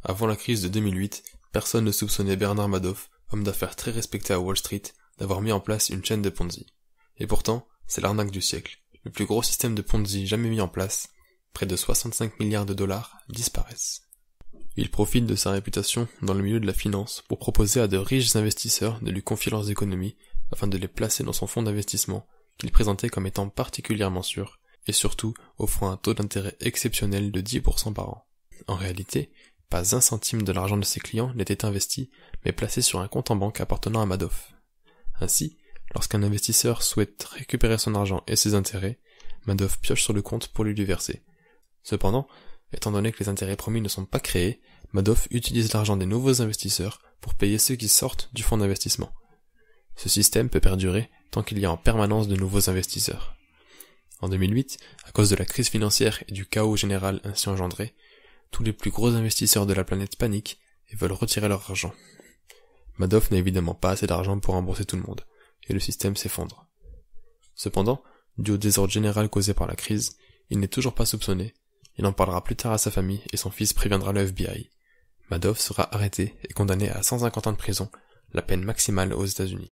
Avant la crise de 2008, personne ne soupçonnait Bernard Madoff, homme d'affaires très respecté à Wall Street, d'avoir mis en place une chaîne de Ponzi. Et pourtant, c'est l'arnaque du siècle. Le plus gros système de Ponzi jamais mis en place. Près de 65 milliards de dollars disparaissent. Il profite de sa réputation dans le milieu de la finance pour proposer à de riches investisseurs de lui confier leurs économies afin de les placer dans son fonds d'investissement qu'il présentait comme étant particulièrement sûr et surtout offrant un taux d'intérêt exceptionnel de 10% par an. En réalité, pas un centime de l'argent de ses clients n'était investi mais placé sur un compte en banque appartenant à Madoff. Ainsi, lorsqu'un investisseur souhaite récupérer son argent et ses intérêts, Madoff pioche sur le compte pour lui verser. Cependant, étant donné que les intérêts promis ne sont pas créés, Madoff utilise l'argent des nouveaux investisseurs pour payer ceux qui sortent du fonds d'investissement. Ce système peut perdurer tant qu'il y a en permanence de nouveaux investisseurs. En 2008, à cause de la crise financière et du chaos général ainsi engendré, tous les plus gros investisseurs de la planète paniquent et veulent retirer leur argent. Madoff n'a évidemment pas assez d'argent pour rembourser tout le monde, et le système s'effondre. Cependant, dû au désordre général causé par la crise, il n'est toujours pas soupçonné. Il en parlera plus tard à sa famille et son fils préviendra le FBI. Madoff sera arrêté et condamné à 150 ans de prison, la peine maximale aux États-Unis.